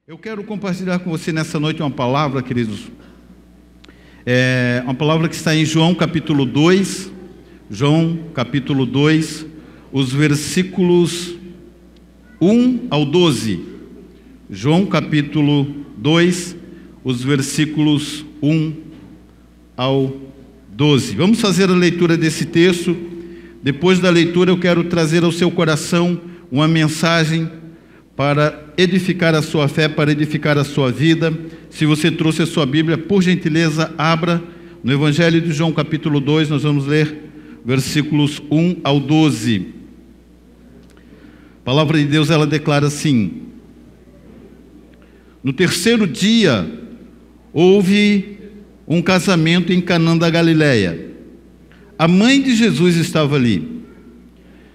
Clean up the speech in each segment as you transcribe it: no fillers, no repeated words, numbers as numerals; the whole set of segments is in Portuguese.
Eu quero compartilhar com você nessa noite uma palavra, queridos. Uma palavra que está em João capítulo 2. João capítulo 2, os versículos 1 ao 12. João capítulo 2, os versículos 1 ao 12. Vamos fazer a leitura desse texto. Depois da leitura eu quero trazer ao seu coração uma mensagem para edificar a sua fé, para edificar a sua vida. Se você trouxe a sua Bíblia, por gentileza, abra no Evangelho de João capítulo 2, nós vamos ler versículos 1 ao 12. A palavra de Deus, ela declara assim: no terceiro dia, houve um casamento em Canaã da Galileia. A mãe de Jesus estava ali.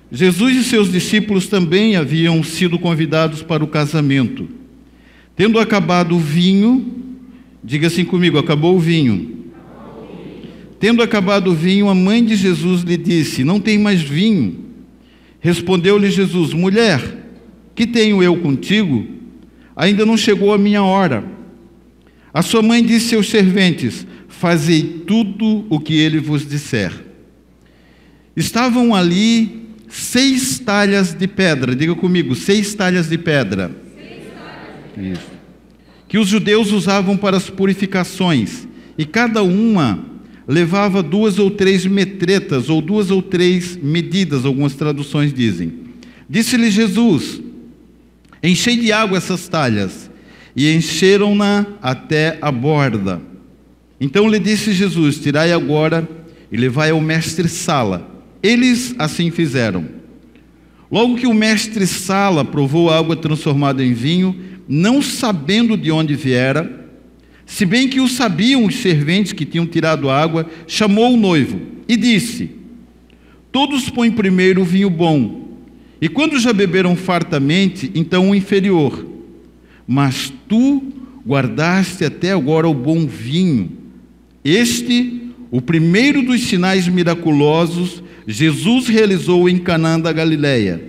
Jesus e seus discípulos também haviam sido convidados para o casamento. Tendo acabado o vinho, diga assim comigo, acabou o vinho. Tendo acabado o vinho, a mãe de Jesus lhe disse: não tem mais vinho. Respondeu-lhe Jesus: mulher, que tenho eu contigo? Ainda não chegou a minha hora. A sua mãe disse aos serventes: fazei tudo o que ele vos disser. Estavam ali 6 talhas de pedra, diga comigo, 6 talhas de pedra. 6 talhas. Isso. Que os judeus usavam para as purificações, e cada uma levava 2 ou 3 metretas, ou 2 ou 3 medidas, algumas traduções dizem. Disse-lhe Jesus: enchei de água essas talhas, e encheram-na até a borda. Então lhe disse Jesus: tirai agora e levai ao mestre-sala. Eles assim fizeram. Logo que o mestre-sala provou a água transformada em vinho, não sabendo de onde viera, se bem que o sabiam os serventes que tinham tirado a água, chamou o noivo e disse: todos põem primeiro o vinho bom, e quando já beberam fartamente, então o inferior. Mas tu guardaste até agora o bom vinho. Este, o primeiro dos sinais miraculosos, Jesus realizou em Canaã da Galileia.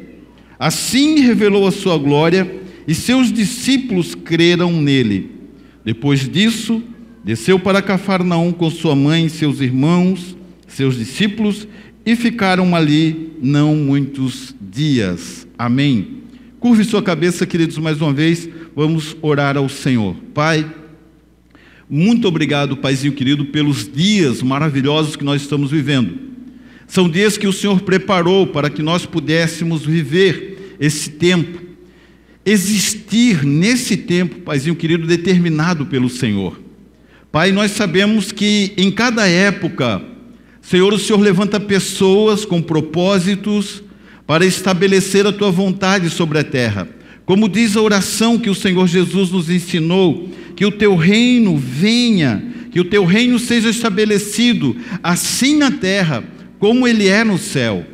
Assim revelou a sua glória, e seus discípulos creram nele. Depois disso, desceu para Cafarnaum com sua mãe, seus irmãos, seus discípulos, e ficaram ali não muitos dias. Amém. Curve sua cabeça, queridos, mais uma vez, vamos orar ao Senhor. Pai, muito obrigado, Paizinho querido, pelos dias maravilhosos que nós estamos vivendo. São dias que o Senhor preparou para que nós pudéssemos viver esse tempo, existir nesse tempo, Paizinho querido, determinado pelo Senhor. Pai, nós sabemos que em cada época, Senhor, o Senhor levanta pessoas com propósitos para estabelecer a Tua vontade sobre a terra. Como diz a oração que o Senhor Jesus nos ensinou, que o Teu reino venha, que o Teu reino seja estabelecido assim na terra, como Ele é no céu.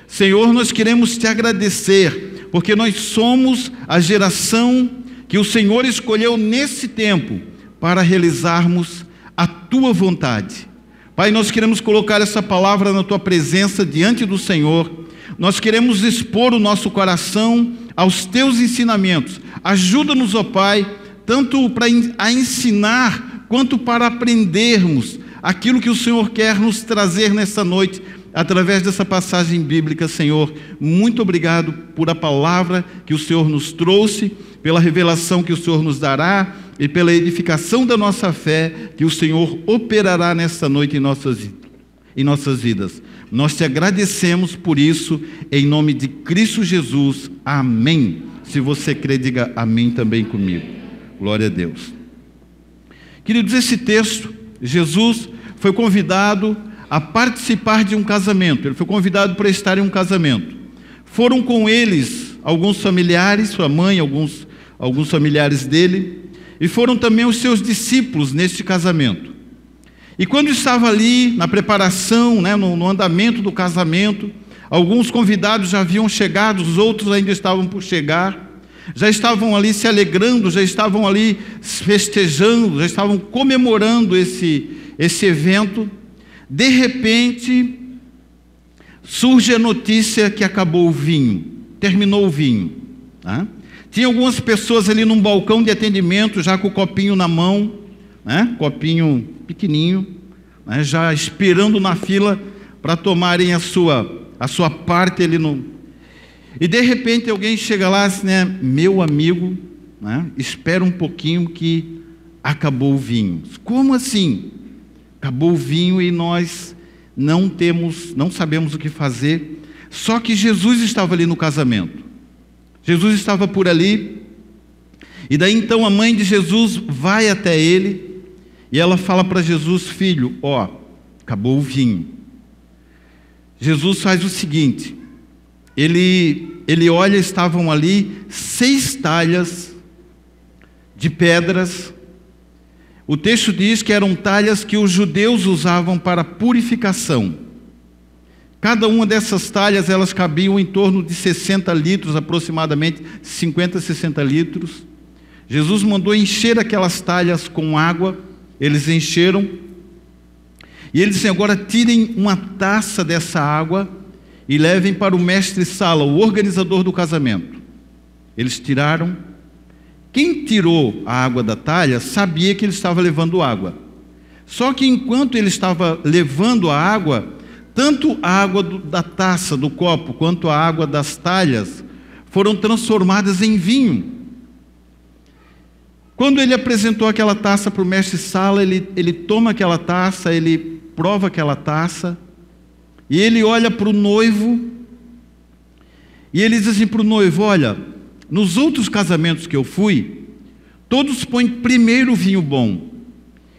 Senhor, nós queremos Te agradecer, porque nós somos a geração que o Senhor escolheu nesse tempo para realizarmos a Tua vontade. Pai, nós queremos colocar essa palavra na Tua presença diante do Senhor. Nós queremos expor o nosso coração aos Teus ensinamentos. Ajuda-nos, ó Pai, tanto para ensinar, quanto para aprendermos aquilo que o Senhor quer nos trazer nessa noite, através dessa passagem bíblica. Senhor, muito obrigado por a palavra que o Senhor nos trouxe, pela revelação que o Senhor nos dará e pela edificação da nossa fé que o Senhor operará nesta noite em nossas vidas. Nós Te agradecemos por isso, em nome de Cristo Jesus. Amém. Se você crê, diga amém também comigo. Glória a Deus. Queridos, esse texto, Jesus foi convidado a participar de um casamento. Ele foi convidado para estar em um casamento. Foram com eles alguns familiares, sua mãe, alguns familiares dele, e foram também os seus discípulos neste casamento. E quando estava ali na preparação, no andamento do casamento, alguns convidados já haviam chegado, os outros ainda estavam por chegar, já estavam ali se alegrando, já estavam ali festejando, já estavam comemorando esse evento. De repente, surge a notícia que acabou o vinho, terminou o vinho. Tinha algumas pessoas ali num balcão de atendimento, já com o copinho na mão, né? Copinho pequenininho, né? Já esperando na fila para tomarem a sua parte ali no... E de repente alguém chega lá assim, né? Meu amigo, né? Espera um pouquinho que acabou o vinho. Como assim? Acabou o vinho e nós não sabemos o que fazer. Só que Jesus estava ali no casamento. Jesus estava por ali. E daí então a mãe de Jesus vai até ele e ela fala para Jesus: filho, acabou o vinho. Jesus faz o seguinte, ele olha, estavam ali 6 talhas de pedras. O texto diz que eram talhas que os judeus usavam para purificação. Cada uma dessas talhas, elas cabiam em torno de 60 litros, aproximadamente 50, 60 litros. Jesus mandou encher aquelas talhas com água, eles encheram, e ele disse: agora tirem uma taça dessa água e levem para o mestre-sala, o organizador do casamento. Eles tiraram. Quem tirou a água da talha sabia que ele estava levando água. Só que enquanto ele estava levando a água, tanto a água da taça, do copo, quanto a água das talhas foram transformadas em vinho. Quando ele apresentou aquela taça para o mestre-sala, ele toma aquela taça, ele prova aquela taça, e ele olha para o noivo, e ele diz assim para o noivo: olha, nos outros casamentos que eu fui, todos põem primeiro o vinho bom,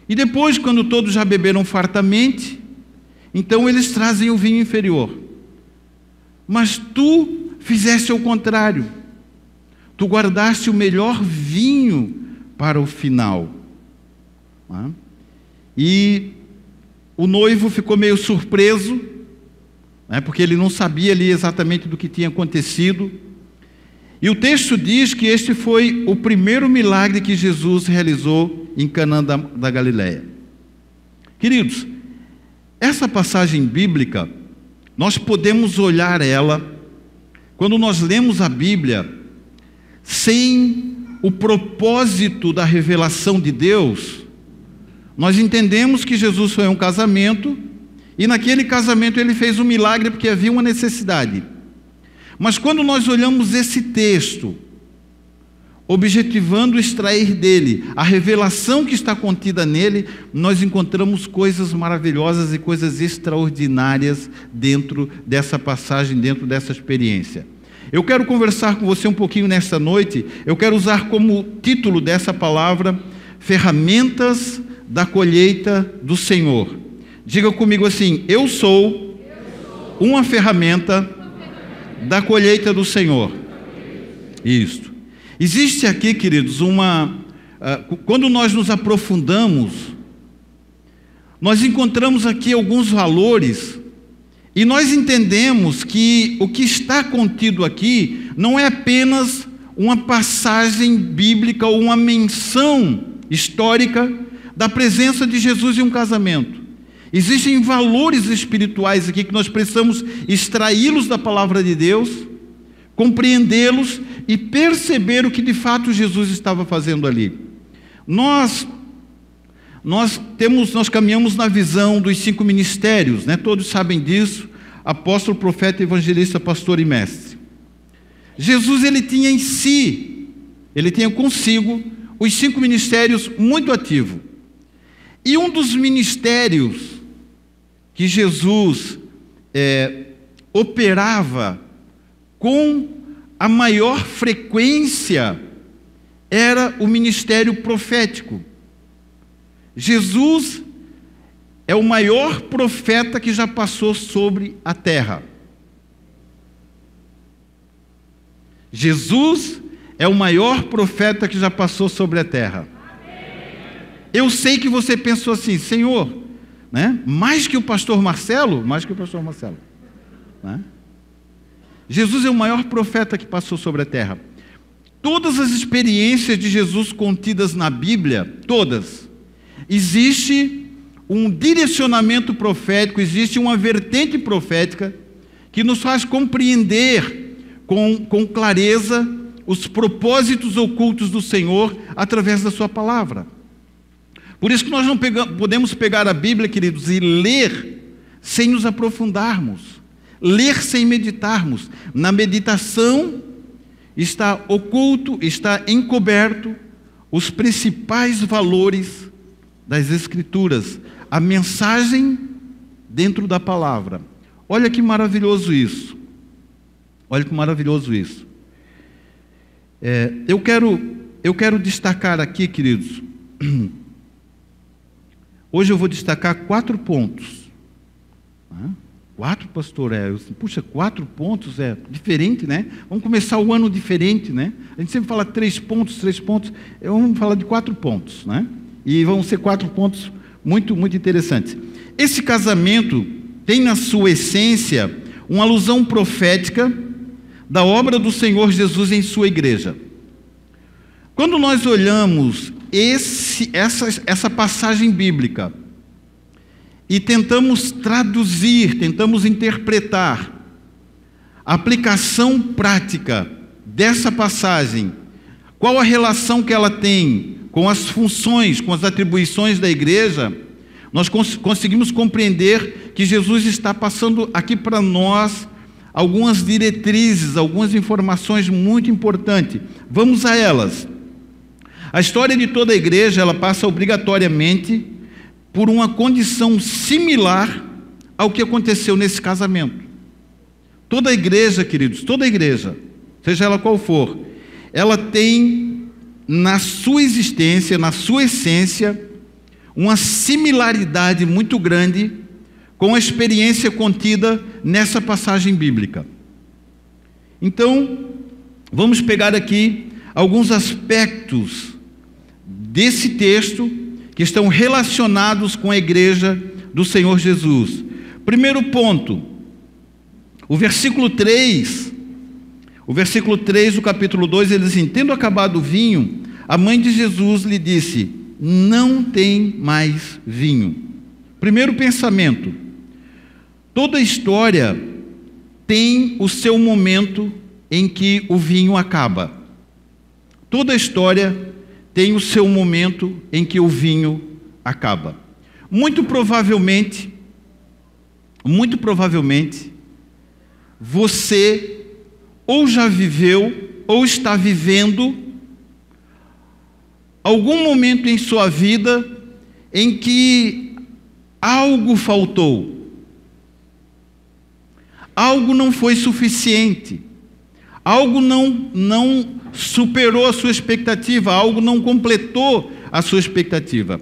e depois, quando todos já beberam fartamente, então eles trazem o vinho inferior. Mas tu fizeste ao contrário. Tu guardaste o melhor vinho para o final. E o noivo ficou meio surpreso, porque ele não sabia ali exatamente do que tinha acontecido. E o texto diz que este foi o primeiro milagre que Jesus realizou em Canaã da Galileia. Queridos, essa passagem bíblica, nós podemos olhar ela, quando nós lemos a Bíblia, sem o propósito da revelação de Deus, nós entendemos que Jesus foi a um casamento, e naquele casamento ele fez um milagre porque havia uma necessidade. Mas quando nós olhamos esse texto, objetivando extrair dele a revelação que está contida nele, nós encontramos coisas maravilhosas e coisas extraordinárias dentro dessa passagem, dentro dessa experiência. Eu quero conversar com você um pouquinho nesta noite. Eu quero usar como título dessa palavra: ferramentas da colheita do Senhor. Diga comigo assim: eu sou uma ferramenta da colheita do Senhor. Isso. Existe aqui, queridos, quando nós nos aprofundamos, nós encontramos aqui alguns valores, e nós entendemos que o que está contido aqui não é apenas uma passagem bíblica ou uma menção histórica da presença de Jesus em um casamento. Existem valores espirituais aqui que nós precisamos extraí-los da palavra de Deus, compreendê-los e perceber o que de fato Jesus estava fazendo ali. Nós caminhamos na visão dos 5 ministérios, todos sabem disso: apóstolo, profeta, evangelista, pastor e mestre. Jesus, ele tinha consigo os 5 ministérios muito ativos. E um dos ministérios que Jesus operava com a maior frequência era o ministério profético. Jesus é o maior profeta que já passou sobre a terra. Jesus é o maior profeta que já passou sobre a terra. Eu sei que você pensou assim: Senhor, mais que o pastor Marcelo? Mais que o pastor Marcelo. Jesus é o maior profeta que passou sobre a terra. Todas as experiências de Jesus contidas na Bíblia, todas, existe um direcionamento profético, existe uma vertente profética que nos faz compreender com clareza os propósitos ocultos do Senhor através da sua palavra. Por isso que nós não podemos pegar a Bíblia, queridos, e ler sem nos aprofundarmos, ler sem meditarmos. Na meditação está oculto, está encoberto os principais valores das Escrituras, a mensagem dentro da palavra. Olha que maravilhoso isso. Olha que maravilhoso isso. Eu quero destacar aqui, queridos, hoje eu vou destacar 4 pontos. 4, pastor? Puxa, 4 pontos é diferente, né? Vamos começar o ano diferente, né? A gente sempre fala 3 pontos. Vamos falar de 4 pontos, né? E vão ser 4 pontos muito, muito interessantes. Esse casamento tem na sua essência uma alusão profética da obra do Senhor Jesus em sua igreja. Quando nós olhamos essa passagem bíblica e tentamos traduzir, tentamos interpretar a aplicação prática dessa passagem, qual a relação que ela tem com as funções, com as atribuições da igreja, nós conseguimos compreender que Jesus está passando aqui para nós algumas diretrizes, algumas informações muito importantes. Vamos a elas. A história de toda a igreja, ela passa obrigatoriamente por uma condição similar ao que aconteceu nesse casamento. Toda a igreja, queridos, toda a igreja, seja ela qual for, ela tem na sua existência, na sua essência, uma similaridade muito grande com a experiência contida nessa passagem bíblica. Então, vamos pegar aqui alguns aspectos desse texto que estão relacionados com a igreja do Senhor Jesus. Primeiro ponto, o versículo 3 do capítulo 2, ele diz assim: tendo acabado o vinho, a mãe de Jesus lhe disse: não tem mais vinho. Primeiro pensamento, toda história tem o seu momento em que o vinho acaba. Toda história tem o seu momento em que o vinho acaba. Muito provavelmente, você ou já viveu ou está vivendo algum momento em sua vida em que algo faltou, algo não foi suficiente, algo não superou a sua expectativa, algo não completou a sua expectativa.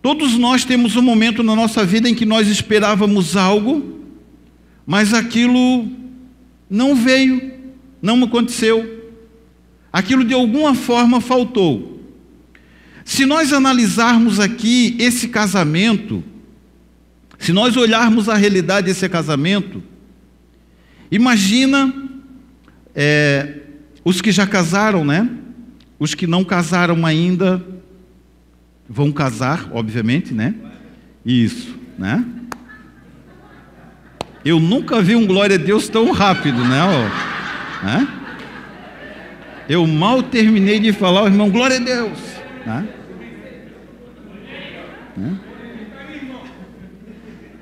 Todos nós temos um momento na nossa vida em que nós esperávamos algo, mas aquilo não veio, não aconteceu, aquilo de alguma forma faltou. Se nós analisarmos aqui esse casamento, se nós olharmos a realidade desse casamento, imagina os que já casaram, né? Os que não casaram ainda vão casar, obviamente, né? Isso, né? Eu nunca vi um glória a Deus tão rápido, né? Eu mal terminei de falar, o irmão, glória a Deus, né?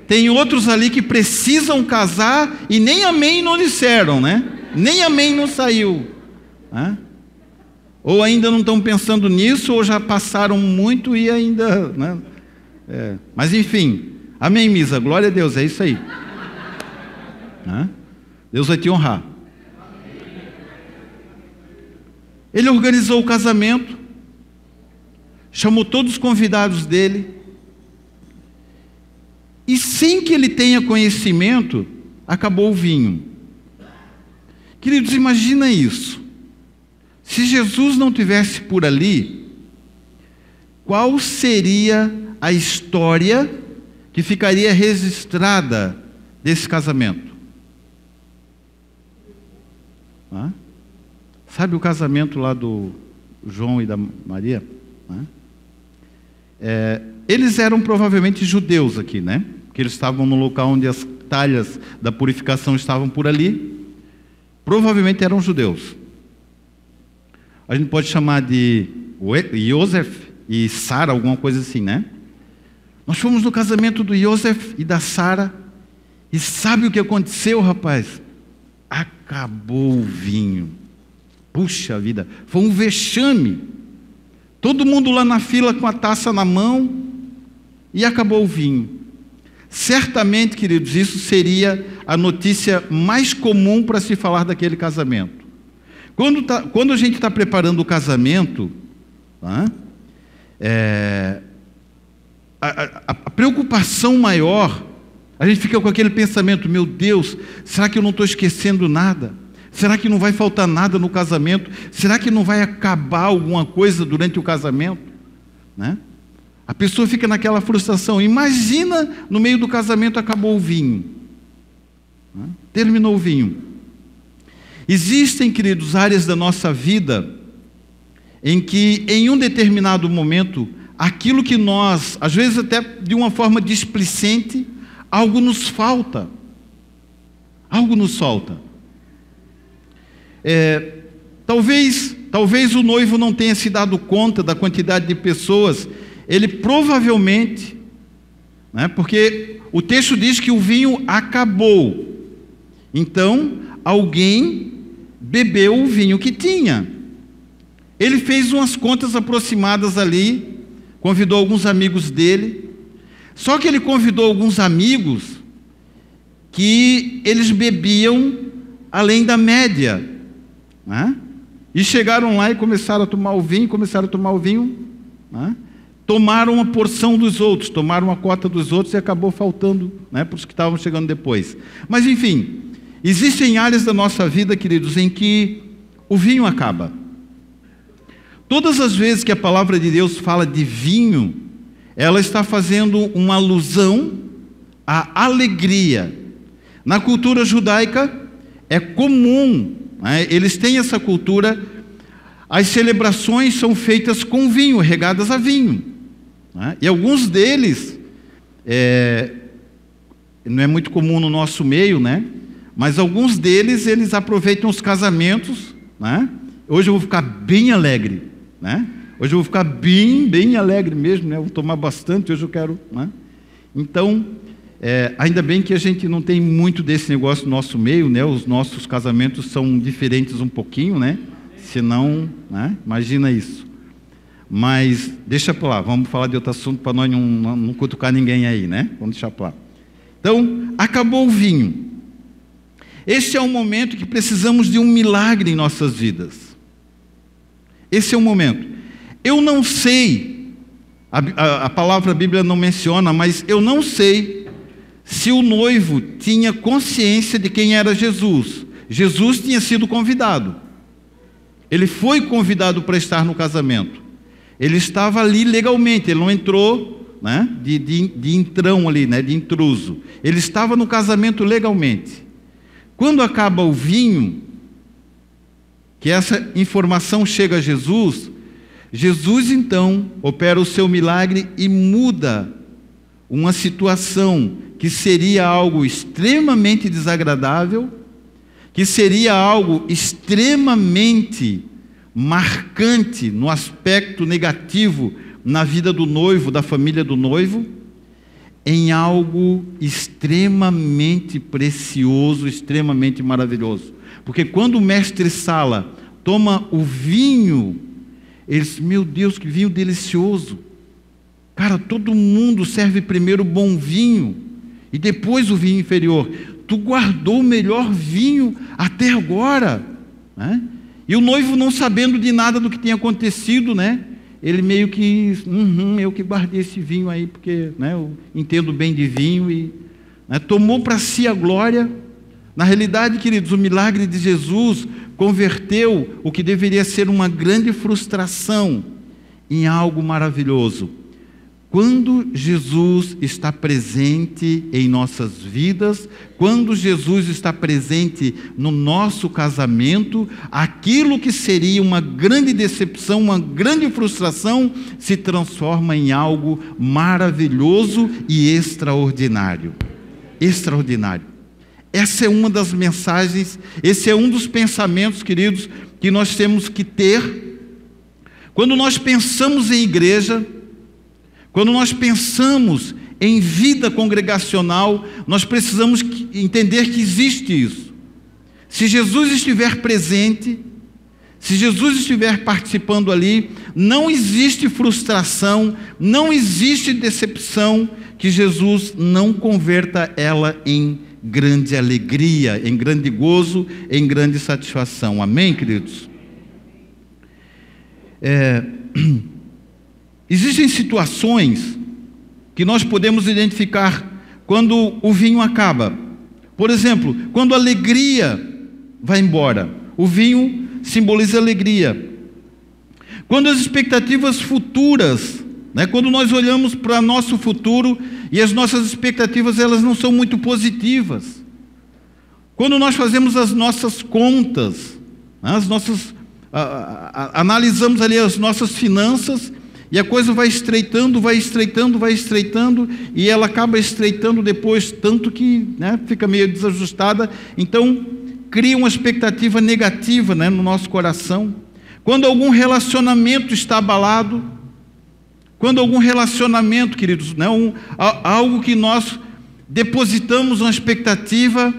Tem outros ali que precisam casar e nem amém não disseram, né? Nem amém não saiu, né? Ou ainda não estão pensando nisso, ou já passaram muito e ainda, né? Mas enfim, amém, Misa, glória a Deus, é isso aí, né? Deus vai te honrar. Ele organizou o casamento, chamou todos os convidados dele, e sem que ele tenha conhecimento, acabou o vinho. Queridos, imagina isso. Se Jesus não tivesse por ali, qual seria a história que ficaria registrada desse casamento? Sabe o casamento lá do João e da Maria? Eles eram provavelmente judeus aqui, né? Porque eles estavam no local onde as talhas da purificação estavam por ali. Provavelmente eram judeus. a gente pode chamar de Yosef e Sara, alguma coisa assim, né? Nós fomos no casamento do Yosef e da Sara, e sabe o que aconteceu, rapaz? Acabou o vinho. Puxa vida, foi um vexame. Todo mundo lá na fila com a taça na mão, e acabou o vinho. Certamente, queridos, isso seria a notícia mais comum para se falar daquele casamento. Quando a gente está preparando o casamento, tá? A preocupação maior, a gente fica com aquele pensamento: meu Deus, será que eu não estou esquecendo nada? Será que não vai faltar nada no casamento? Será que não vai acabar alguma coisa durante o casamento? Né? A pessoa fica naquela frustração. Imagina, no meio do casamento acabou o vinho. Né? Terminou o vinho. Existem, queridos, áreas da nossa vida em que, em um determinado momento, aquilo que nós, às vezes até de uma forma displicente, algo nos falta. Algo nos falta. Talvez o noivo não tenha se dado conta da quantidade de pessoas. Ele provavelmente, né, porque o texto diz que o vinho acabou. Então, alguém bebeu o vinho que tinha. Ele fez umas contas aproximadas ali, convidou alguns amigos dele. Só que ele convidou alguns amigos que eles bebiam além da média, né? E chegaram lá e começaram a tomar o vinho, né? Tomaram uma porção dos outros, tomaram uma cota dos outros e acabou faltando, né, para os que estavam chegando depois. Mas enfim, existem áreas da nossa vida, queridos, em que o vinho acaba. Todas as vezes que a palavra de Deus fala de vinho, ela está fazendo uma alusão à alegria. Na cultura judaica é comum, né, eles têm essa cultura, as celebrações são feitas com vinho, regadas a vinho. Né? E alguns deles, não é muito comum no nosso meio, né? Mas alguns deles, eles aproveitam os casamentos, né? Hoje eu vou ficar bem alegre, né? Hoje eu vou ficar bem alegre mesmo, né? Eu vou tomar bastante, hoje eu quero, né? Então, ainda bem que a gente não tem muito desse negócio no nosso meio, né? Os nossos casamentos são diferentes um pouquinho, né? Senão, né? Imagina isso. Mas deixa para lá, vamos falar de outro assunto para nós não cutucar ninguém aí, né? Vamos deixar para lá. Então, acabou o vinho. Este é um momento que precisamos de um milagre em nossas vidas. Esse é o momento. Eu não sei, a palavra Bíblia não menciona, mas eu não sei se o noivo tinha consciência de quem era Jesus. Jesus tinha sido convidado. Ele foi convidado para estar no casamento. Ele estava ali legalmente, ele não entrou, né, de entrão ali, né, de intruso. Ele estava no casamento legalmente. Quando acaba o vinho, que essa informação chega a Jesus, Jesus então opera o seu milagre e muda uma situação que seria algo extremamente desagradável, que seria algo extremamente marcante no aspecto negativo na vida do noivo, da família do noivo, em algo extremamente precioso, extremamente maravilhoso. Porque quando o mestre Sala toma o vinho, ele diz: meu Deus, que vinho delicioso. Cara, todo mundo serve primeiro o bom vinho e depois o vinho inferior. Tu guardou o melhor vinho até agora, né? E o noivo, não sabendo de nada do que tinha acontecido, né? Ele meio que, eu que guardei esse vinho aí, porque, né, eu entendo bem de vinho, e, né, tomou para si a glória. Na realidade, queridos, o milagre de Jesus converteu o que deveria ser uma grande frustração em algo maravilhoso. Quando Jesus está presente em nossas vidas, quando Jesus está presente no nosso casamento, aquilo que seria uma grande decepção, uma grande frustração, se transforma em algo maravilhoso e extraordinário. Extraordinário. Essa é uma das mensagens, esse é um dos pensamentos, queridos, que nós temos que ter Quando nós pensamos em igreja, quando nós pensamos em vida congregacional, nós precisamos entender que existe isso. Se Jesus estiver presente, se Jesus estiver participando ali, não existe frustração, não existe decepção que Jesus não converta ela em grande alegria, em grande gozo, em grande satisfação. Amém, queridos? Existem situações que nós podemos identificar quando o vinho acaba. Por exemplo, quando a alegria vai embora. O vinho simboliza alegria. Quando as expectativas futuras, quando nós olhamos para nosso futuro e as nossas expectativas elas não são muito positivas. Quando nós fazemos as nossas contas, analisamos ali as nossas finanças e a coisa vai estreitando, e ela acaba estreitando depois, tanto que fica meio desajustada. Então, cria uma expectativa negativa no nosso coração. Quando algum relacionamento está abalado, quando algum relacionamento, queridos, algo que nós depositamos uma expectativa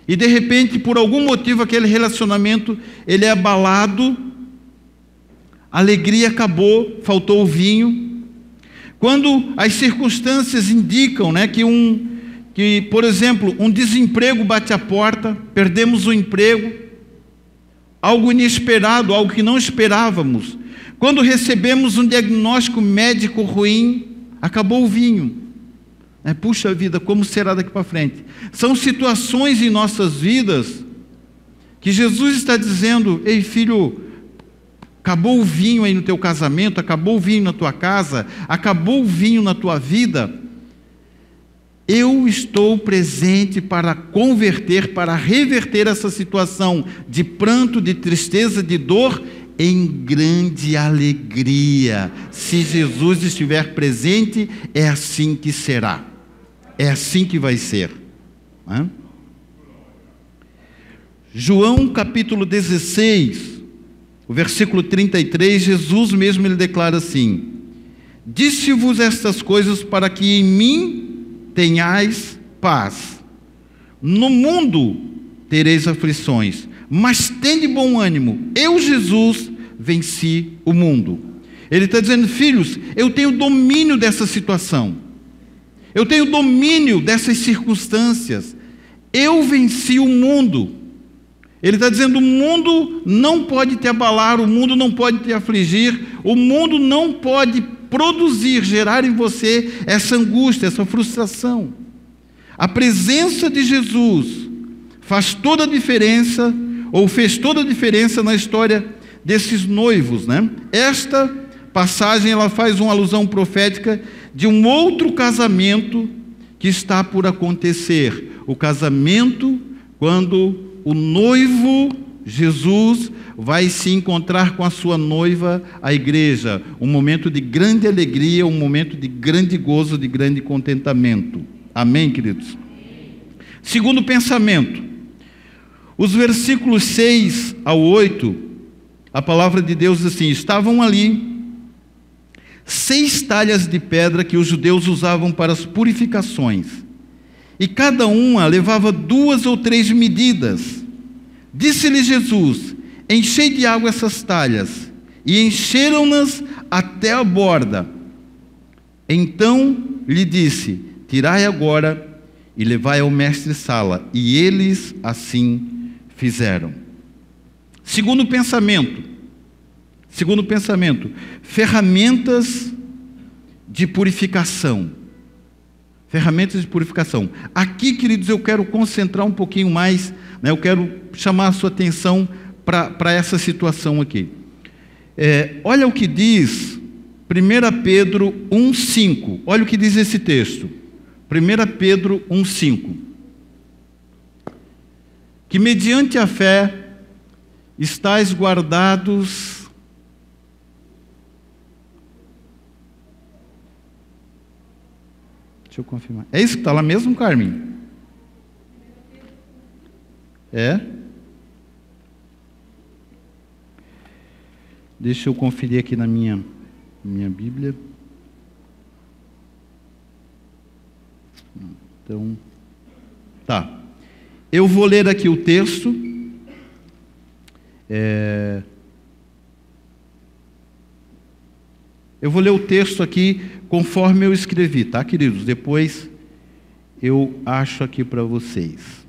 e de repente, por algum motivo, aquele relacionamento ele é abalado, a alegria acabou, faltou o vinho. Quando as circunstâncias indicam que, por exemplo, um desemprego bate a porta, perdemos o emprego, algo inesperado, algo que não esperávamos. Quando recebemos um diagnóstico médico ruim, acabou o vinho. Puxa vida, como será daqui para frente? São situações em nossas vidas que Jesus está dizendo: ei filho, acabou o vinho aí no teu casamento, acabou o vinho na tua casa, acabou o vinho na tua vida. Eu estou presente para converter, para reverter essa situação de pranto, de tristeza, de dor, em grande alegria. Se Jesus estiver presente, é assim que será. É assim que vai ser. João capítulo 16, o versículo 33, Jesus mesmo ele declara assim: disse-vos estas coisas para que em mim tenhais paz. No mundo tereis aflições, mas tende bom ânimo. Eu, Jesus, venci o mundo. Ele está dizendo: filhos, eu tenho domínio dessa situação. Eu tenho domínio dessas circunstâncias. Eu venci o mundo. Ele está dizendo: o mundo não pode te abalar, o mundo não pode te afligir, o mundo não pode produzir, gerar em você essa angústia, essa frustração. A presença de Jesus faz toda a diferença, ou fez toda a diferença na história desses noivos, Esta passagem ela faz uma alusão profética de um outro casamento que está por acontecer. O casamento quando o noivo Jesus vai se encontrar com a sua noiva, a igreja. Um momento de grande alegria, um momento de grande gozo, de grande contentamento. Amém, queridos? Segundo pensamento, os versículos 6 ao 8, a palavra de Deus diz assim: estavam ali 6 talhas de pedra que os judeus usavam para as purificações, e cada uma levava 2 ou 3 medidas. Disse-lhe Jesus: enchei de água essas talhas, e encheram-nas até a borda. Então lhe disse: tirai agora e levai ao mestre-sala. E eles assim fizeram. Segundo pensamento, ferramentas de purificação. Ferramentas de purificação. Aqui, queridos, eu quero concentrar um pouquinho mais, eu quero chamar a sua atenção para essa situação aqui. Olha o que diz 1 Pedro 1,5. Olha o que diz esse texto. 1 Pedro 1,5. Que mediante a fé estáis guardados Deixa eu confirmar. É isso que está lá mesmo, Carmen? Deixa eu conferir aqui na minha Bíblia. Então, tá. Eu vou ler aqui o texto. Eu vou ler o texto aqui conforme eu escrevi, tá, queridos? Depois eu acho aqui para vocês.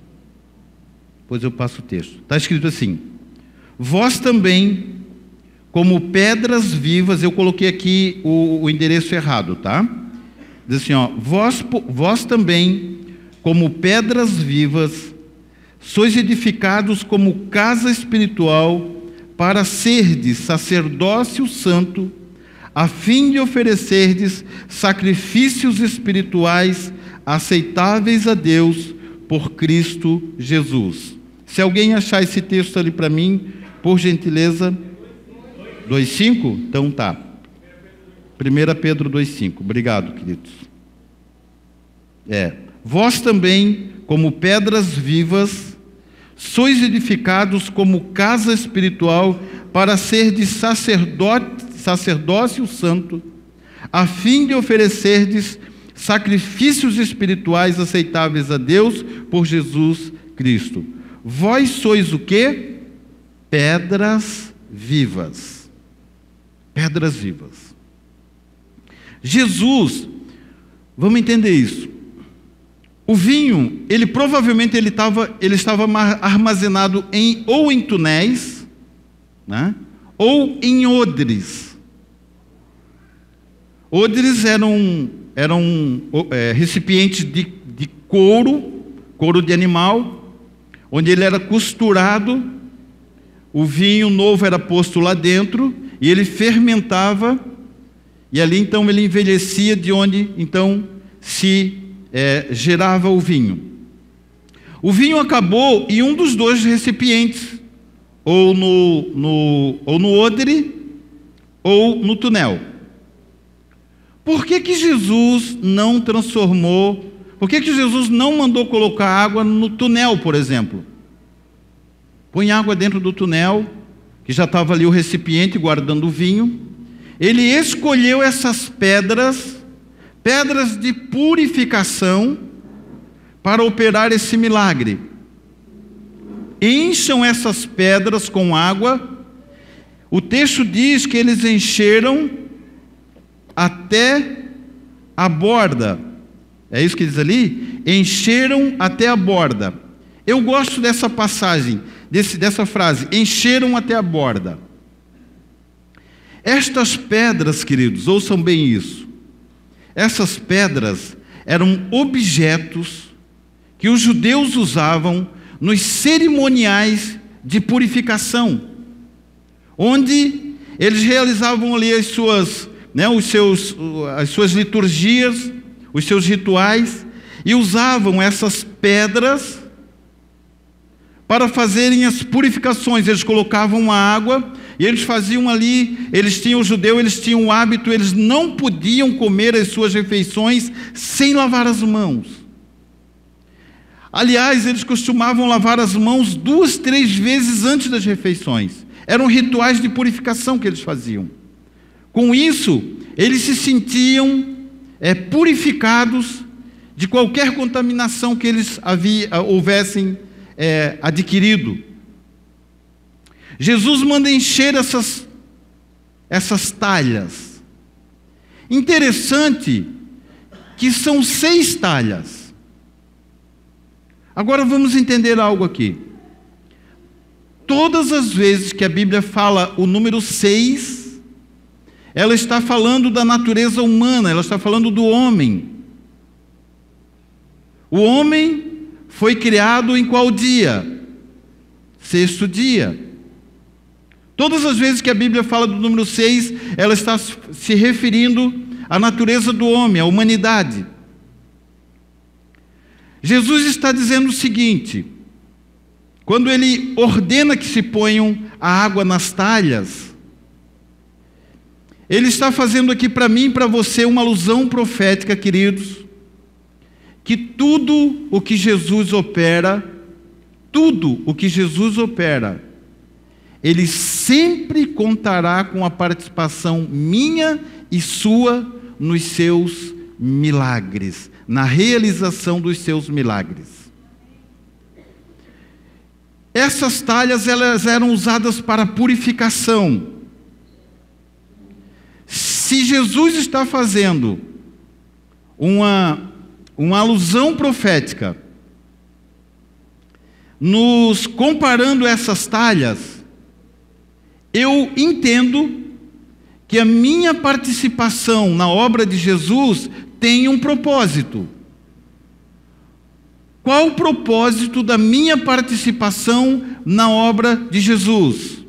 Depois eu passo o texto. Está escrito assim: vós também, como pedras vivas, eu coloquei aqui o endereço errado, tá? Diz assim, ó, vós também, como pedras vivas, sois edificados como casa espiritual, para serdes sacerdócio santo, a fim de oferecerdes sacrifícios espirituais aceitáveis a Deus por Cristo Jesus. Se alguém achar esse texto ali para mim, por gentileza, 2:5? Então tá. 1 Pedro 2:5. Obrigado, queridos. Vós também, como pedras vivas, sois edificados como casa espiritual, para serdes sacerdócio santo, a fim de oferecerdes sacrifícios espirituais aceitáveis a Deus por Jesus Cristo. Vós sois o quê? Pedras vivas. Pedras vivas. Jesus, vamos entender isso. O vinho, ele provavelmente ele estava armazenado ou em tonéis, né? Ou em odres. Odres eram recipientes de couro de animal, onde ele era costurado, o vinho novo era posto lá dentro, e ele fermentava, e ali então ele envelhecia, de onde então se gerava o vinho. O vinho acabou em um dos dois recipientes, ou no odre, ou no tonel. Por que Jesus não transformou? Por que Jesus não mandou colocar água no tonel, por exemplo? Põe água dentro do tonel, que já estava ali o recipiente guardando o vinho. Ele escolheu essas pedras de purificação, para operar esse milagre. Encham essas pedras com água. O texto diz que eles encheram até a borda. É isso que diz ali? Encheram até a borda. Eu gosto dessa passagem, dessa frase, encheram até a borda. Estas pedras, queridos, ouçam bem isso. Essas pedras eram objetos que os judeus usavam nos cerimoniais de purificação, onde eles realizavam ali as suas liturgias, os seus rituais, e usavam essas pedras para fazerem as purificações. Eles colocavam a água e eles faziam ali, eles tinham o hábito, eles não podiam comer as suas refeições sem lavar as mãos. Aliás, eles costumavam lavar as mãos 2, 3 vezes antes das refeições. Eram rituais de purificação que eles faziam. Com isso, eles se sentiam purificados de qualquer contaminação que eles houvessem adquirido. Jesus manda encher essas talhas. Interessante que são 6 talhas. Agora vamos entender algo aqui. Todas as vezes que a Bíblia fala o número 6, ela está falando da natureza humana, ela está falando do homem. O homem foi criado em qual dia? 6º dia. Todas as vezes que a Bíblia fala do número 6, ela está se referindo à natureza do homem, à humanidade. Jesus está dizendo o seguinte: quando ele ordena que se ponham a água nas talhas, ele está fazendo aqui para mim e para você uma alusão profética, queridos, que tudo o que Jesus opera, ele sempre contará com a participação minha e sua nos seus milagres, na realização dos seus milagres. Essas talhas, elas eram usadas para purificação. Se Jesus está fazendo uma alusão profética, nos comparando essas talhas, eu entendo que a minha participação na obra de Jesus tem um propósito. Qual o propósito da minha participação na obra de Jesus?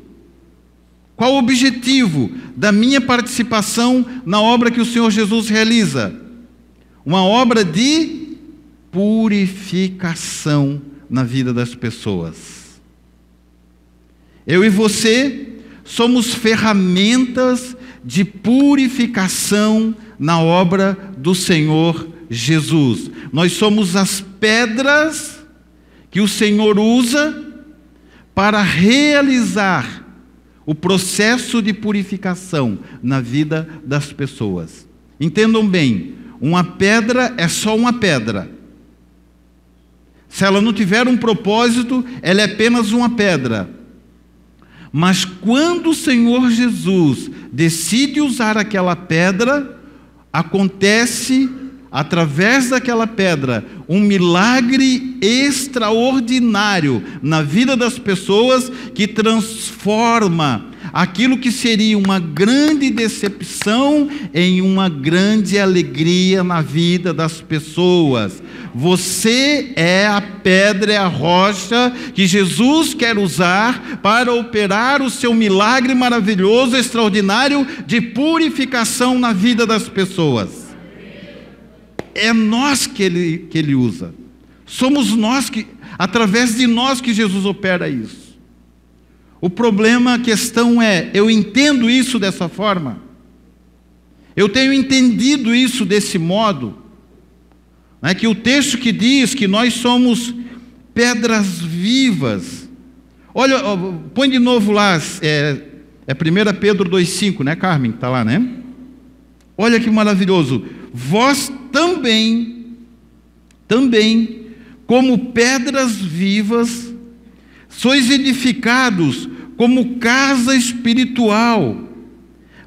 Qual o objetivo da minha participação na obra que o Senhor Jesus realiza? Uma obra de purificação na vida das pessoas. Eu e você somos ferramentas de purificação na obra do Senhor Jesus. Nós somos as pedras que o Senhor usa para realizar o processo de purificação na vida das pessoas. Entendam bem, uma pedra é só uma pedra. Se ela não tiver um propósito, ela é apenas uma pedra. Mas quando o Senhor Jesus decide usar aquela pedra, acontece, através daquela pedra, um milagre extraordinário na vida das pessoas, que transforma aquilo que seria uma grande decepção em uma grande alegria na vida das pessoas. Você é a pedra, é a rocha que Jesus quer usar para operar o seu milagre maravilhoso, extraordinário de purificação na vida das pessoas. É nós que ele usa. Somos nós que, através de nós, que Jesus opera isso. O problema, a questão é, eu entendo isso dessa forma? Eu tenho entendido isso desse modo? Não é que o texto que diz que nós somos pedras vivas. Olha, põe de novo lá, é 1 Pedro 2,5, né, Carmen? Está lá, né? Olha que maravilhoso. Vós também, como pedras vivas, sois edificados como casa espiritual,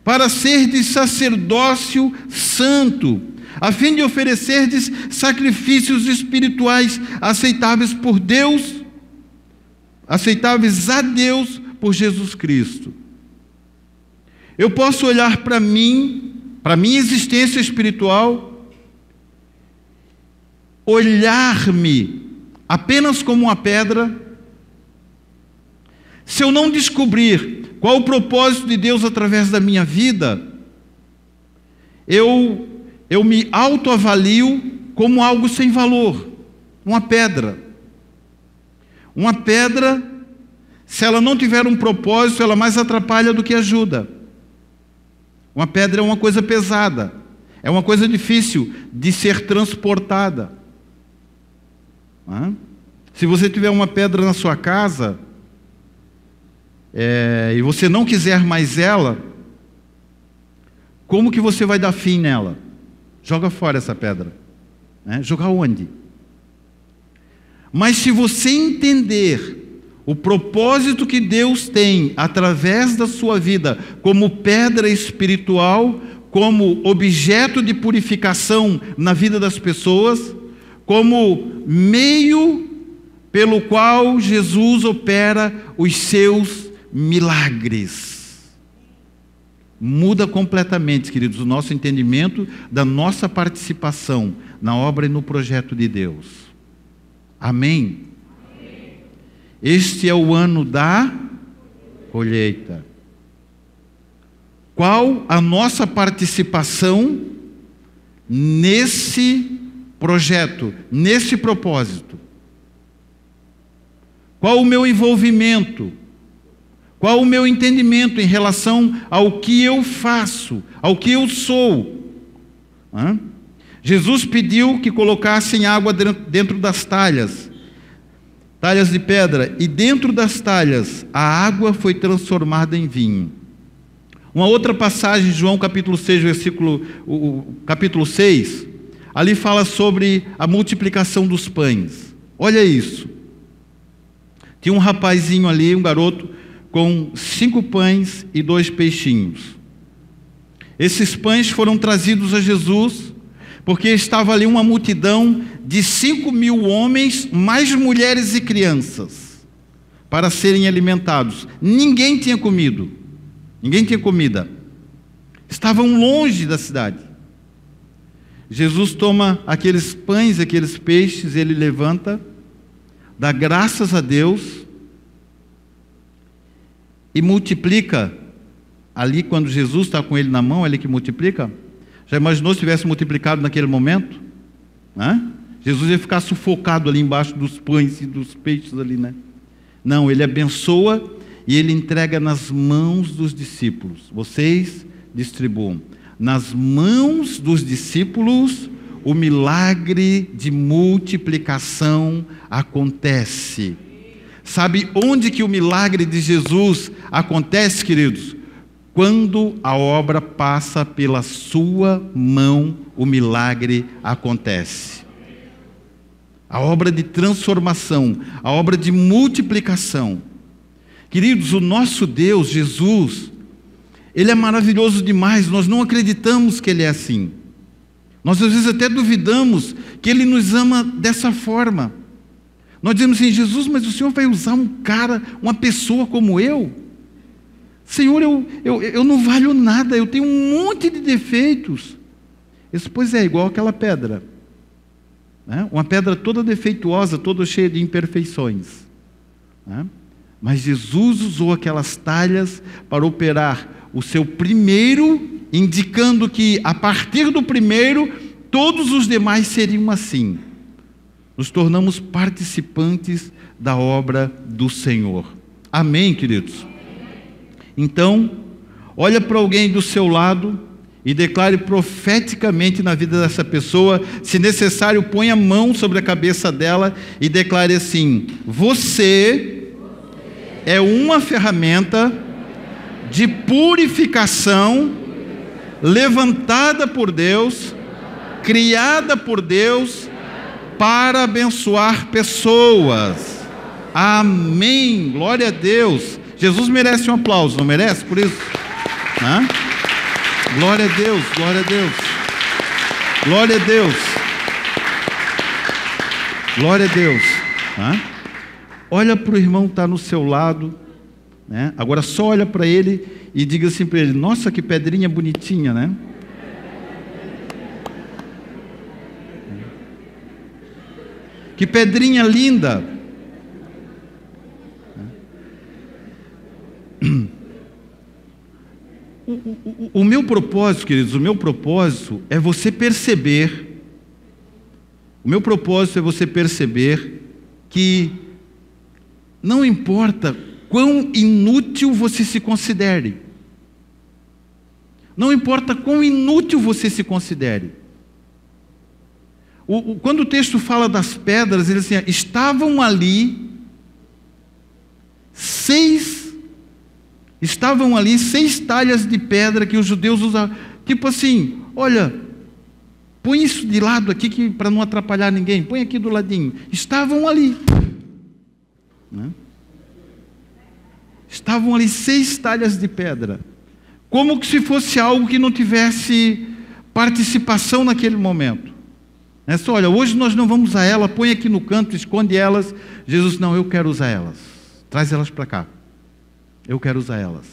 para serdes sacerdócio santo, a fim de oferecerdes sacrifícios espirituais aceitáveis por Deus, aceitáveis a Deus por Jesus Cristo. Eu posso olhar para mim, para a minha existência espiritual, olhar-me apenas como uma pedra. Se eu não descobrir qual o propósito de Deus através da minha vida, eu me autoavalio como algo sem valor, uma pedra. Uma pedra, se ela não tiver um propósito, ela mais atrapalha do que ajuda. Uma pedra é uma coisa pesada, é uma coisa difícil de ser transportada. Se você tiver uma pedra na sua casa, e você não quiser mais ela, como que você vai dar fim nela? Joga fora essa pedra. Jogar onde? Mas se você entender o propósito que Deus tem através da sua vida como pedra espiritual, como objeto de purificação na vida das pessoas, como meio pelo qual Jesus opera os seus milagres, muda completamente, queridos, o nosso entendimento da nossa participação na obra e no projeto de Deus. Amém? Este é o ano da colheita. Qual a nossa participação nesse projeto, nesse propósito? Qual o meu envolvimento? Qual o meu entendimento em relação ao que eu faço, ao que eu sou? Jesus pediu que colocassem água dentro das talhas. talhas de pedra, e dentro das talhas a água foi transformada em vinho. Uma outra passagem, João capítulo 6, capítulo 6, ali fala sobre a multiplicação dos pães. Olha isso. Tinha um rapazinho ali, um garoto, com 5 pães e 2 peixinhos. Esses pães foram trazidos a Jesus, porque estava ali uma multidão de 5.000 homens, mais mulheres e crianças, para serem alimentados. Ninguém tinha comido, ninguém tinha comida. Estavam longe da cidade. Jesus toma aqueles pães, aqueles peixes, ele levanta, dá graças a Deus e multiplica. Ali, quando Jesus está com ele na mão, ele que multiplica. Já imaginou se tivesse multiplicado naquele momento? Né? Jesus ia ficar sufocado ali embaixo dos pães e dos peixes ali, né? Não, ele abençoa e ele entrega nas mãos dos discípulos. Vocês distribuam. Nas mãos dos discípulos, o milagre de multiplicação acontece. Sabe onde que o milagre de Jesus acontece, queridos? Quando a obra passa pela sua mão, o milagre acontece. A obra de transformação, a obra de multiplicação. Queridos, o nosso Deus, Jesus, Ele é maravilhoso demais, nós não acreditamos que Ele é assim. Nós às vezes até duvidamos que Ele nos ama dessa forma. Nós dizemos assim: Jesus, mas o Senhor vai usar um cara, uma pessoa como eu? Senhor, eu não valho nada, eu tenho um monte de defeitos. Isso, pois é, igual aquela pedra, né? Uma pedra toda defeituosa, toda cheia de imperfeições, né? Mas Jesus usou aquelas talhas para operar o seu primeiro, indicando que a partir do primeiro, todos os demais seriam assim. Nos tornamos participantes da obra do Senhor. Amém, queridos? Então, olha para alguém do seu lado e declare profeticamente na vida dessa pessoa. Se necessário, ponha a mão sobre a cabeça dela e declare assim: você é uma ferramenta de purificação levantada por Deus, criada por Deus para abençoar pessoas. Amém, glória a Deus. Jesus merece um aplauso, não merece por isso? Né? Glória a Deus, glória a Deus, glória a Deus, glória a Deus. Né? Olha para o irmão que está no seu lado, né? Agora só olha para ele e diga assim para ele: nossa, que pedrinha bonitinha, né? Que pedrinha linda. O meu propósito, queridos, o meu propósito é você perceber, que não importa quão inútil você se considere, não importa quão inútil você se considere. Quando o texto fala das pedras, ele diz assim: estavam ali 6 talhas de pedra que os judeus usavam. Tipo assim, olha, põe isso de lado aqui para não atrapalhar ninguém, põe aqui do ladinho. Estavam ali, né? Estavam ali 6 talhas de pedra, como que se fosse algo que não tivesse participação naquele momento. É só, olha, hoje nós não vamos usar ela, põe aqui no canto, esconde elas. Jesus: não, eu quero usar elas, traz elas para cá, eu quero usar elas.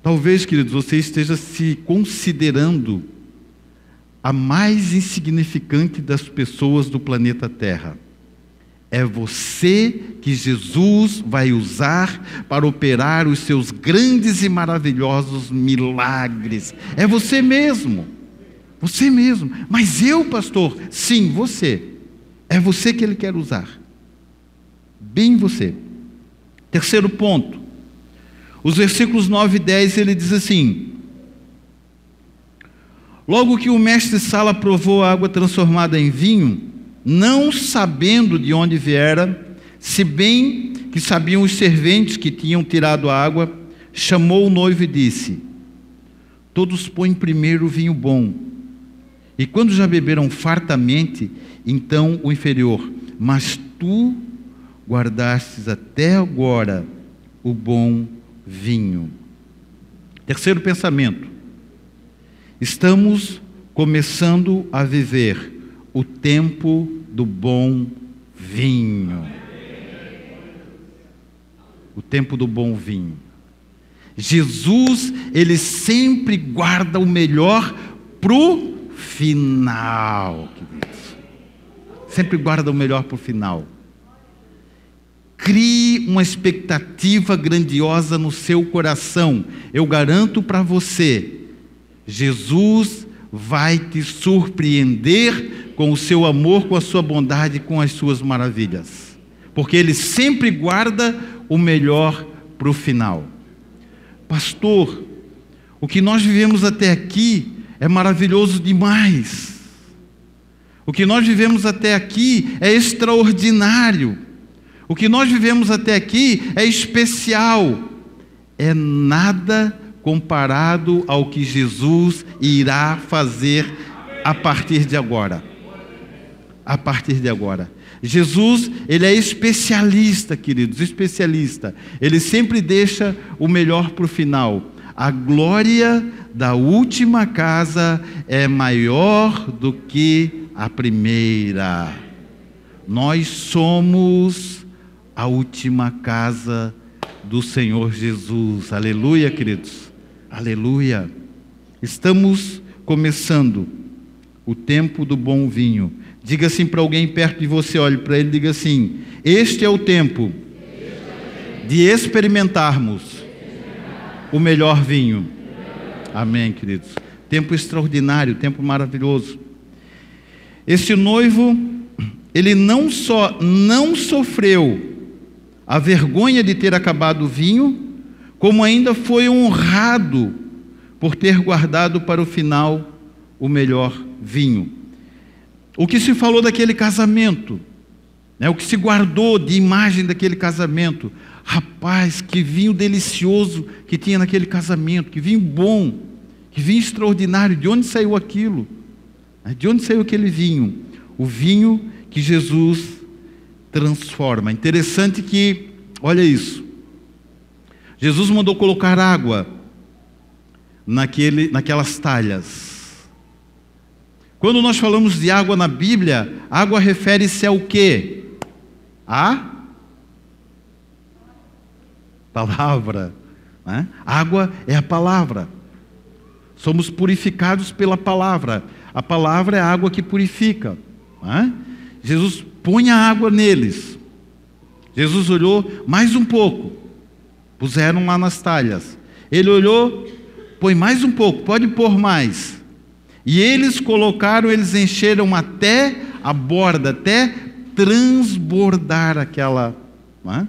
Talvez, queridos, você esteja se considerando a mais insignificante das pessoas do planeta Terra. É você que Jesus vai usar para operar os seus grandes e maravilhosos milagres. É você mesmo. Você mesmo. Mas eu, pastor? Sim, você. É você que Ele quer usar. Bem você. Terceiro ponto. Os versículos 9 e 10, ele diz assim: logo que o mestre-sala provou a água transformada em vinho, não sabendo de onde viera, Se bem que sabiam os serventes que tinham tirado a água, chamou o noivo e disse: todos põem primeiro o vinho bom, e quando já beberam fartamente, então o inferior. Mas tu guardastes até agora o bom vinho. Terceiro pensamento: estamos começando a viver o tempo do bom vinho. O tempo do bom vinho. Jesus, ele sempre guarda o melhor pro final, queridos. Sempre guarda o melhor pro final. Crie uma expectativa grandiosa no seu coração. Eu garanto para você, Jesus vai te surpreender com o seu amor, com a sua bondade, com as suas maravilhas. Porque ele sempre guarda o melhor para o final. Pastor, o que nós vivemos até aqui é maravilhoso demais. O que nós vivemos até aqui é extraordinário. O que nós vivemos até aqui é especial. É nada comparado ao que Jesus irá fazer a partir de agora. A partir de agora. Jesus, ele é especialista, queridos, especialista. Ele sempre deixa o melhor para o final. A glória da última casa é maior do que a primeira. Nós somos a última casa do Senhor Jesus. Aleluia, queridos. Aleluia. Estamos começando o tempo do bom vinho. Diga assim para alguém perto de você, olhe para ele e diga assim: este é o tempo de experimentarmos o melhor vinho. Amém, queridos. Tempo extraordinário, tempo maravilhoso. Esse noivo, ele não só não sofreu a vergonha de ter acabado o vinho, como ainda foi honrado por ter guardado para o final o melhor vinho. O que se falou daquele casamento, né? O que se guardou de imagem daquele casamento. Rapaz, que vinho delicioso que tinha naquele casamento, que vinho bom, que vinho extraordinário. De onde saiu aquilo? De onde saiu aquele vinho? O vinho que Jesus transforma. Interessante que, olha isso, Jesus mandou colocar água naquelas talhas. Quando nós falamos de água na Bíblia, água refere-se ao quê? A palavra, né? Água é a palavra. Somos purificados pela palavra. A palavra é a água que purifica, né? Jesus põe a água neles. Jesus olhou mais um pouco. Puseram lá nas talhas. Ele olhou, põe mais um pouco, pode pôr mais. E eles colocaram, eles encheram até a borda, até transbordar aquela... Não é?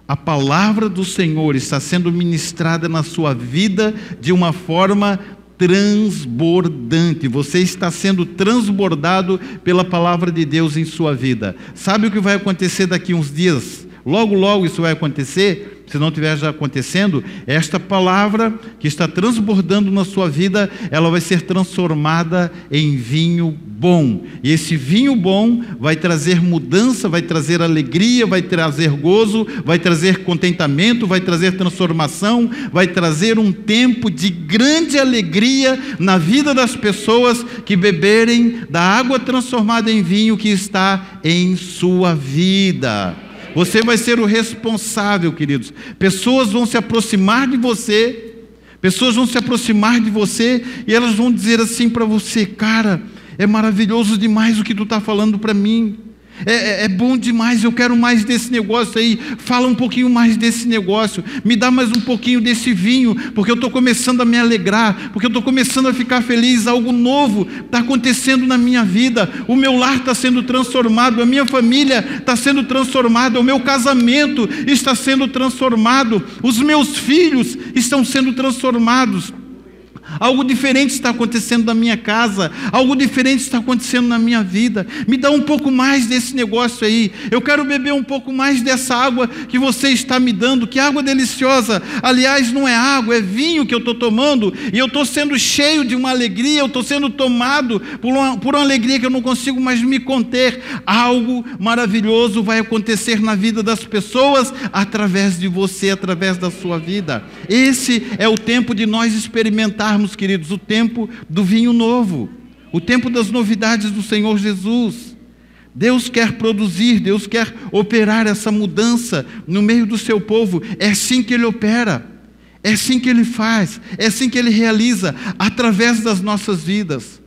A palavra do Senhor está sendo ministrada na sua vida de uma forma transbordante. Você está sendo transbordado pela palavra de Deus em sua vida. Sabe o que vai acontecer daqui uns dias? Logo, logo isso vai acontecer. Se não estiver já acontecendo, esta palavra que está transbordando na sua vida, ela vai ser transformada em vinho bom. E esse vinho bom vai trazer mudança, vai trazer alegria, vai trazer gozo, vai trazer contentamento, vai trazer transformação, vai trazer um tempo de grande alegria na vida das pessoas que beberem da água transformada em vinho que está em sua vida. Você vai ser o responsável, queridos. Pessoas vão se aproximar de você, e elas vão dizer assim para você: cara, é maravilhoso demais o que tu está falando para mim. É bom demais, eu quero mais desse negócio aí. Fala um pouquinho mais desse negócio. Me dá mais um pouquinho desse vinho, porque eu estou começando a me alegrar, porque eu estou começando a ficar feliz. Algo novo está acontecendo na minha vida. O meu lar está sendo transformado, a minha família está sendo transformada, o meu casamento está sendo transformado, os meus filhos estão sendo transformados. Algo diferente está acontecendo na minha casa, algo diferente está acontecendo na minha vida. Me dá um pouco mais desse negócio aí. Eu quero beber um pouco mais dessa água que você está me dando. Que água deliciosa. Aliás, não é água, é vinho que eu estou tomando, e eu estou sendo cheio de uma alegria, eu estou sendo tomado por uma alegria que eu não consigo mais me conter. Algo maravilhoso vai acontecer na vida das pessoas através de você, através da sua vida. Esse é o tempo de nós experimentarmos, queridos, o tempo do vinho novo, o tempo das novidades do Senhor Jesus. Deus quer produzir, Deus quer operar essa mudança no meio do seu povo. É assim que Ele opera, é assim que Ele faz, é assim que Ele realiza, através das nossas vidas.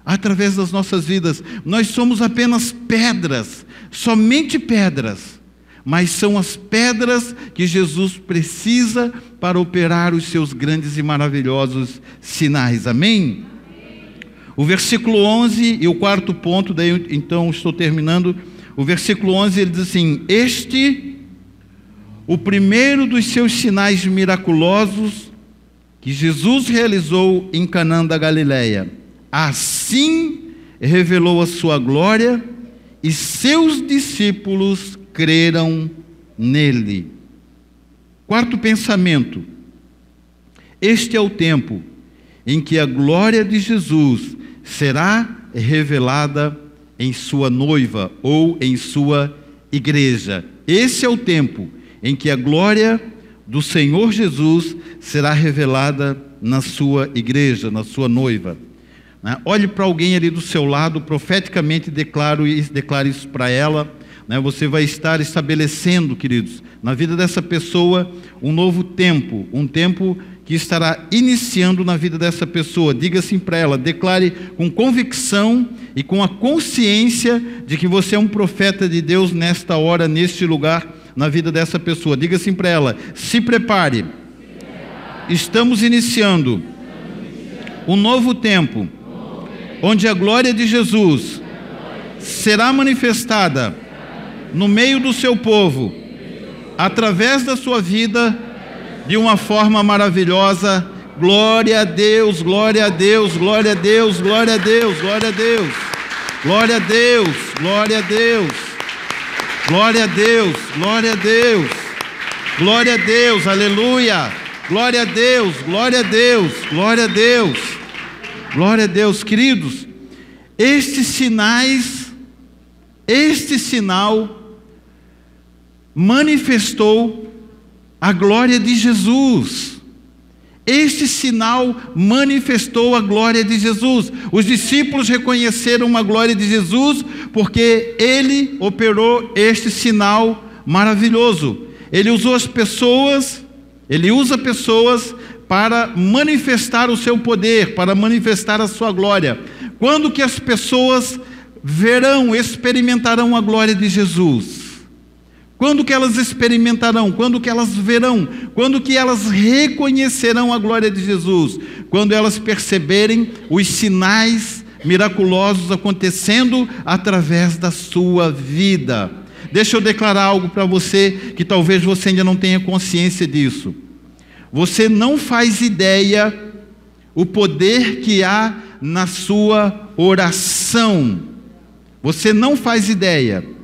Através das nossas vidas. Nós somos apenas pedras, somente pedras, mas são as pedras que Jesus precisa para operar os seus grandes e maravilhosos sinais. Amém? O versículo 11 e o quarto ponto, daí então estou terminando. O versículo 11 ele diz assim: o primeiro dos seus sinais miraculosos que Jesus realizou em Canaã da Galileia. Assim revelou a sua glória e seus discípulos creram nele. Quarto pensamento: este é o tempo em que a glória de Jesus será revelada em sua noiva ou em sua igreja. Esse é o tempo em que a glória do Senhor Jesus será revelada na sua igreja, na sua noiva. Olhe para alguém ali do seu lado, profeticamente declare isso para ela. Você vai estar estabelecendo, queridos, na vida dessa pessoa um novo tempo, um tempo que estará iniciando na vida dessa pessoa. Diga assim para ela, declare com convicção e com a consciência de que você é um profeta de Deus nesta hora, neste lugar, na vida dessa pessoa. Diga assim para ela: se prepare, estamos iniciando um novo tempo, onde a glória de Jesus será manifestada no meio do seu povo, através da sua vida, de uma forma maravilhosa. Glória a Deus, glória a Deus, glória a Deus, glória a Deus, glória a Deus, glória a Deus, glória a Deus, glória a Deus, glória a Deus, glória a Deus, aleluia, glória a Deus, glória a Deus, glória a Deus, glória a Deus. Queridos, este sinal manifestou a glória de Jesus. Este sinal manifestou a glória de Jesus. Os discípulos reconheceram a glória de Jesus porque Ele operou este sinal maravilhoso. Ele usou as pessoas, Ele usa pessoas para manifestar o seu poder, para manifestar a sua glória. Quando que as pessoas experimentarão a glória de Jesus? Quando que elas experimentarão? Quando que elas verão? Quando que elas reconhecerão a glória de Jesus? Quando elas perceberem os sinais miraculosos acontecendo através da sua vida. Deixa eu declarar algo para você que talvez você ainda não tenha consciência disso. Você não faz ideia o poder que há na sua oração. Você não faz ideia.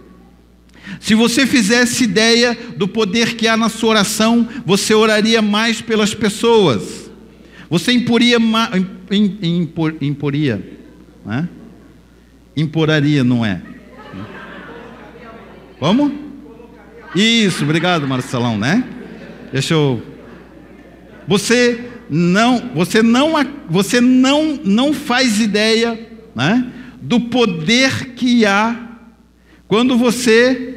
Se você fizesse ideia do poder que há na sua oração, você oraria mais pelas pessoas. Você imporaria, né? Imporaria, não é? Como? Isso, obrigado, Marcelão, né? Deixa eu... Você não faz ideia, né, do poder que há quando você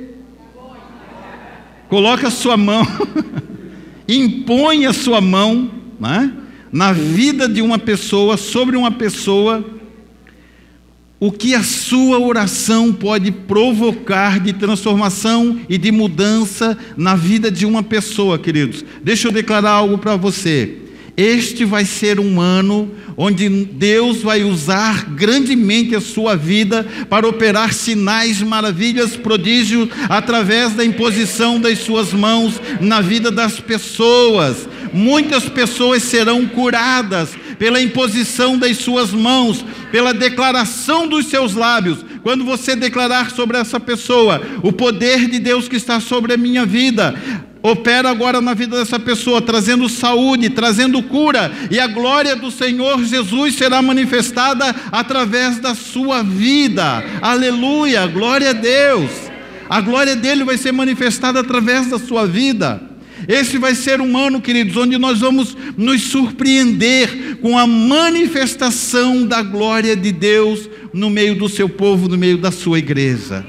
coloca a sua mão, impõe a sua mão, né, na vida de uma pessoa, sobre uma pessoa, o que a sua oração pode provocar de transformação e de mudança na vida de uma pessoa, queridos. Deixa eu declarar algo para você. Este vai ser um ano onde Deus vai usar grandemente a sua vida para operar sinais, maravilhas, prodígios, através da imposição das suas mãos na vida das pessoas. Muitas pessoas serão curadas pela imposição das suas mãos, pela declaração dos seus lábios. Quando você declarar sobre essa pessoa, o poder de Deus que está sobre a minha vida, opera agora na vida dessa pessoa, trazendo saúde, trazendo cura, e a glória do Senhor Jesus será manifestada através da sua vida. Aleluia, glória a Deus. A glória dele vai ser manifestada através da sua vida. Esse vai ser um ano, queridos, onde nós vamos nos surpreender com a manifestação da glória de Deus no meio do seu povo, no meio da sua igreja.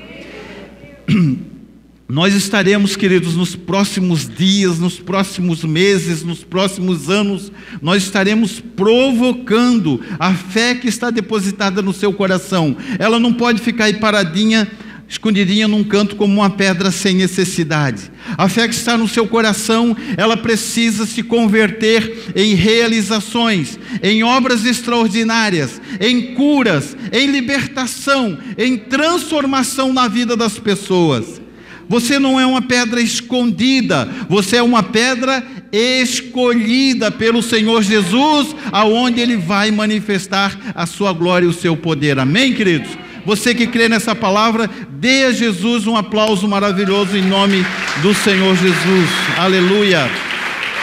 Nós estaremos, queridos, nos próximos dias, nos próximos meses, nos próximos anos, nós estaremos provocando a fé que está depositada no seu coração. Ela não pode ficar aí paradinha, escondidinha num canto como uma pedra sem necessidade. A fé que está no seu coração, ela precisa se converter em realizações, em obras extraordinárias, em curas, em libertação, em transformação na vida das pessoas. Você não é uma pedra escondida, você é uma pedra escolhida pelo Senhor Jesus, aonde Ele vai manifestar a sua glória e o seu poder. Amém, queridos? Você que crê nessa palavra, dê a Jesus um aplauso maravilhoso em nome do Senhor Jesus. Aleluia,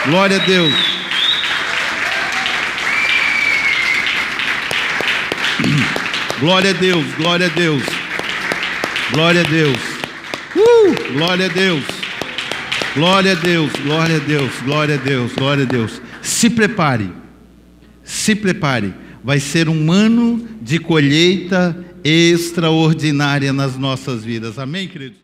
glória a Deus. Glória a Deus, glória a Deus, glória a Deus. Glória a Deus, glória a Deus, glória a Deus, glória a Deus, glória a Deus. Se prepare, vai ser um ano de colheita extraordinária nas nossas vidas. Amém, queridos?